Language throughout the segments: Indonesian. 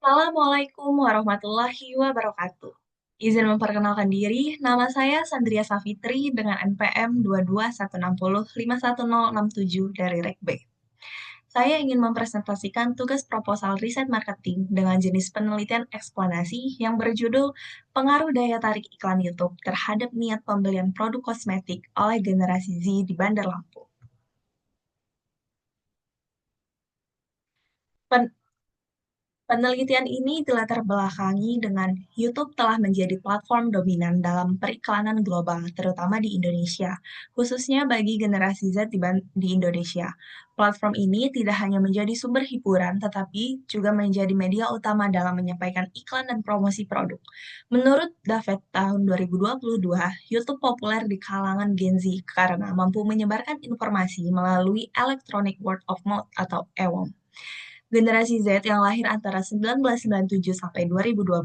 Assalamualaikum warahmatullahi wabarakatuh. Izin memperkenalkan diri, nama saya Sandria Safitri dengan NPM 22160510067 dari Rekb. Saya ingin mempresentasikan tugas proposal riset marketing dengan jenis penelitian eksplanasi yang berjudul Pengaruh Daya Tarik Iklan YouTube terhadap Niat Pembelian Produk Kosmetik oleh Generasi Z di Bandar Lampung. Pen- Penelitian ini dilatar belakangi dengan YouTube telah menjadi platform dominan dalam periklanan global, terutama di Indonesia, khususnya bagi generasi Z di Indonesia. Platform ini tidak hanya menjadi sumber hiburan, tetapi juga menjadi media utama dalam menyampaikan iklan dan promosi produk. Menurut Davet tahun 2022, YouTube populer di kalangan Gen Z karena mampu menyebarkan informasi melalui electronic word of mouth atau EWOM. Generasi Z yang lahir antara 1997 sampai 2012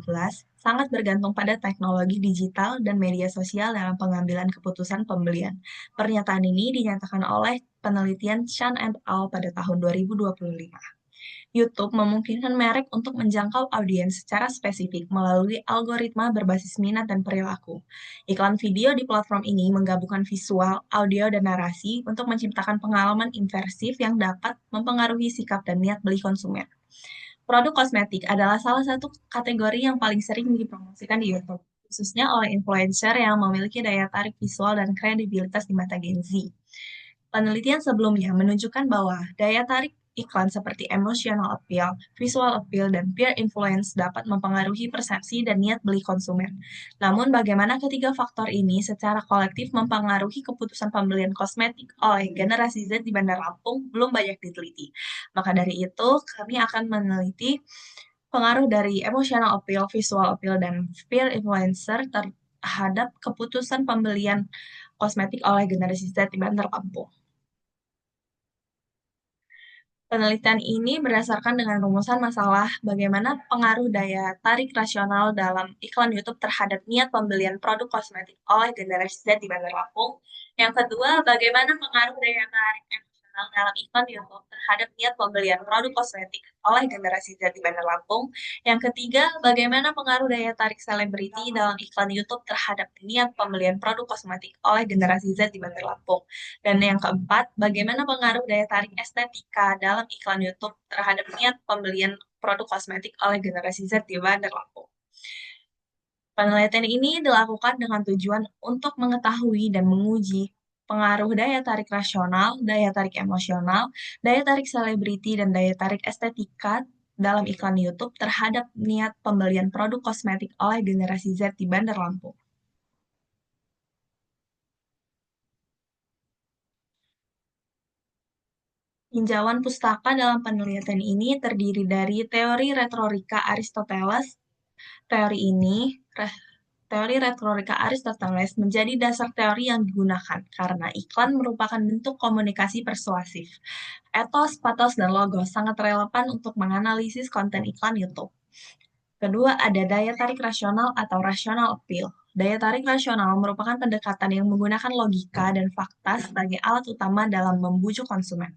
sangat bergantung pada teknologi digital dan media sosial dalam pengambilan keputusan pembelian. Pernyataan ini dinyatakan oleh penelitian Chan et al. Pada tahun 2025. YouTube memungkinkan merek untuk menjangkau audiens secara spesifik melalui algoritma berbasis minat dan perilaku. Iklan video di platform ini menggabungkan visual, audio, dan narasi untuk menciptakan pengalaman imersif yang dapat mempengaruhi sikap dan niat beli konsumen. Produk kosmetik adalah salah satu kategori yang paling sering dipromosikan di YouTube, khususnya oleh influencer yang memiliki daya tarik visual dan kredibilitas di mata Gen Z. Penelitian sebelumnya menunjukkan bahwa daya tarik iklan seperti emotional appeal, visual appeal, dan peer influence dapat mempengaruhi persepsi dan niat beli konsumen. Namun, bagaimana ketiga faktor ini secara kolektif mempengaruhi keputusan pembelian kosmetik oleh generasi Z di Bandar Lampung belum banyak diteliti. Maka dari itu, kami akan meneliti pengaruh dari emotional appeal, visual appeal, dan peer influencer terhadap keputusan pembelian kosmetik oleh generasi Z di Bandar Lampung. Penelitian ini berdasarkan dengan rumusan masalah bagaimana pengaruh daya tarik rasional dalam iklan YouTube terhadap niat pembelian produk kosmetik oleh generasi Z di Bandar Lampung. Yang kedua, bagaimana pengaruh daya tarik emosional dalam iklan YouTube terhadap niat pembelian produk kosmetik oleh generasi Z di Bandar Lampung. Yang ketiga, bagaimana pengaruh daya tarik selebriti dalam iklan YouTube terhadap niat pembelian produk kosmetik oleh generasi Z di Bandar Lampung. Dan yang keempat, bagaimana pengaruh daya tarik estetika dalam iklan YouTube terhadap niat pembelian produk kosmetik oleh generasi Z di Bandar Lampung. Penelitian ini dilakukan dengan tujuan untuk mengetahui dan menguji pengaruh daya tarik rasional, daya tarik emosional, daya tarik selebriti, dan daya tarik estetika dalam iklan YouTube terhadap niat pembelian produk kosmetik oleh generasi Z di Bandar Lampung. Tinjauan pustaka dalam penelitian ini terdiri dari teori retorika Aristoteles. Teori ini, teori retorika Aristoteles menjadi dasar teori yang digunakan karena iklan merupakan bentuk komunikasi persuasif. Etos, patos, dan logos sangat relevan untuk menganalisis konten iklan YouTube. Kedua, ada daya tarik rasional atau rational appeal. Daya tarik rasional merupakan pendekatan yang menggunakan logika dan fakta sebagai alat utama dalam membujuk konsumen.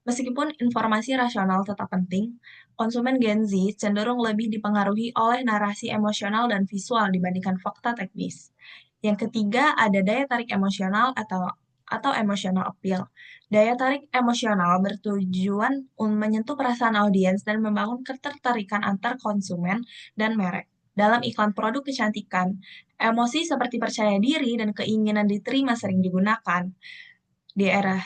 Meskipun informasi rasional tetap penting, konsumen Gen Z cenderung lebih dipengaruhi oleh narasi emosional dan visual dibandingkan fakta teknis. Yang ketiga, ada daya tarik emosional atau emotional appeal. Daya tarik emosional bertujuan menyentuh perasaan audiens dan membangun ketertarikan antar konsumen dan merek. Dalam iklan produk kecantikan, emosi seperti percaya diri dan keinginan diterima sering digunakan. Di era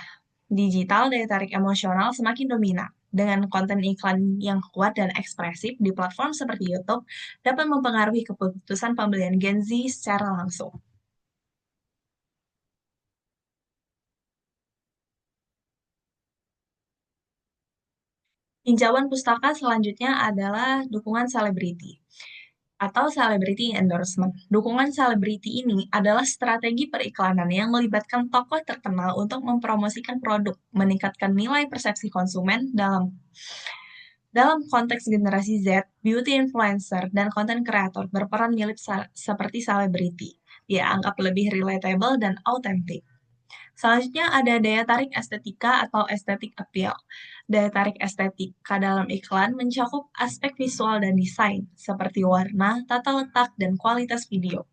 digital, daya tarik emosional semakin dominan. Dengan konten iklan yang kuat dan ekspresif di platform seperti YouTube, dapat mempengaruhi keputusan pembelian Gen Z secara langsung. Tinjauan pustaka selanjutnya adalah dukungan selebriti atau celebrity endorsement. Dukungan selebriti ini adalah strategi periklanan yang melibatkan tokoh terkenal untuk mempromosikan produk, meningkatkan nilai persepsi konsumen dalam konteks generasi Z, beauty influencer dan konten kreator berperan mirip seperti selebriti. Dia anggap lebih relatable dan autentik. Selanjutnya ada daya tarik estetika atau aesthetic appeal. Daya tarik estetika dalam iklan mencakup aspek visual dan desain, seperti warna, tata letak, dan kualitas video.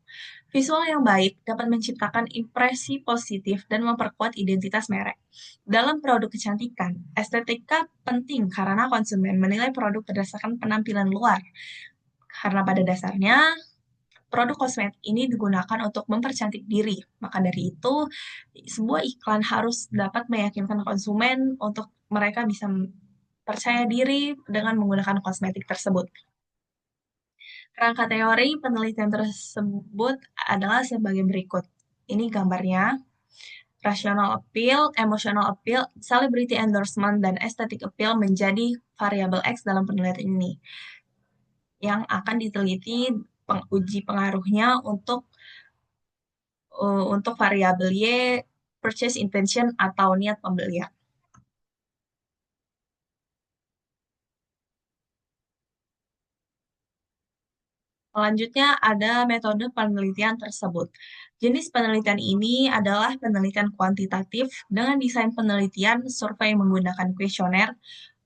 Visual yang baik dapat menciptakan impresi positif dan memperkuat identitas merek. Dalam produk kecantikan, estetika penting karena konsumen menilai produk berdasarkan penampilan luar. Karena pada dasarnya, produk kosmetik ini digunakan untuk mempercantik diri. Maka dari itu, sebuah iklan harus dapat meyakinkan konsumen untuk mereka bisa percaya diri dengan menggunakan kosmetik tersebut. Kerangka teori penelitian tersebut adalah sebagai berikut. Ini gambarnya. Rational appeal, emotional appeal, celebrity endorsement, dan aesthetic appeal menjadi variabel X dalam penelitian ini yang akan diteliti uji pengaruhnya untuk variabel Y, purchase intention atau niat pembelian. Selanjutnya ada metode penelitian tersebut. Jenis penelitian ini adalah penelitian kuantitatif dengan desain penelitian survei menggunakan kuesioner.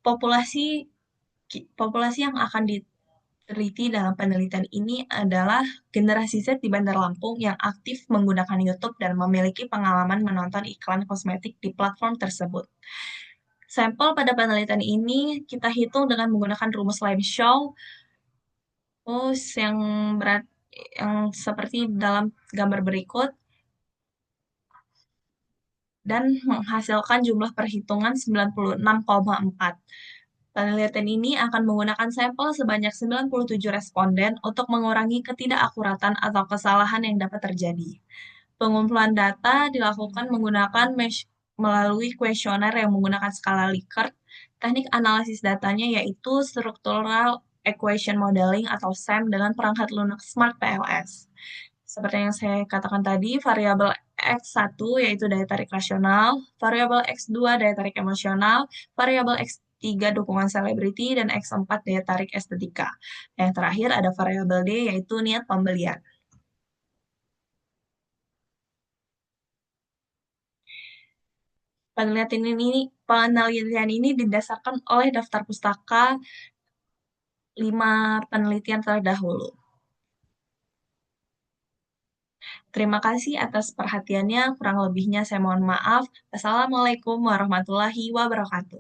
Populasi populasi yang akan diteliti dalam penelitian ini adalah generasi Z di Bandar Lampung yang aktif menggunakan YouTube dan memiliki pengalaman menonton iklan kosmetik di platform tersebut. Sampel pada penelitian ini kita hitung dengan menggunakan rumus Limeshaw, yang berat yang seperti dalam gambar berikut dan menghasilkan jumlah perhitungan 96,4. Penelitian ini akan menggunakan sampel sebanyak 97 responden untuk mengurangi ketidakakuratan atau kesalahan yang dapat terjadi. Pengumpulan data dilakukan menggunakan melalui kuesioner yang menggunakan skala Likert. Teknik analisis datanya yaitu Structural Equation Modeling atau SEM dengan perangkat lunak Smart PLS. Seperti yang saya katakan tadi, variabel X1 yaitu daya tarik rasional, variabel X2 daya tarik emosional, variabel X3 dukungan selebriti, dan X4 daya tarik estetika. Yang terakhir ada variabel D yaitu niat pembelian. Penelitian ini didasarkan oleh daftar pustaka 5 penelitian terdahulu. Terima kasih atas perhatiannya, kurang lebihnya saya mohon maaf. Wassalamualaikum warahmatullahi wabarakatuh.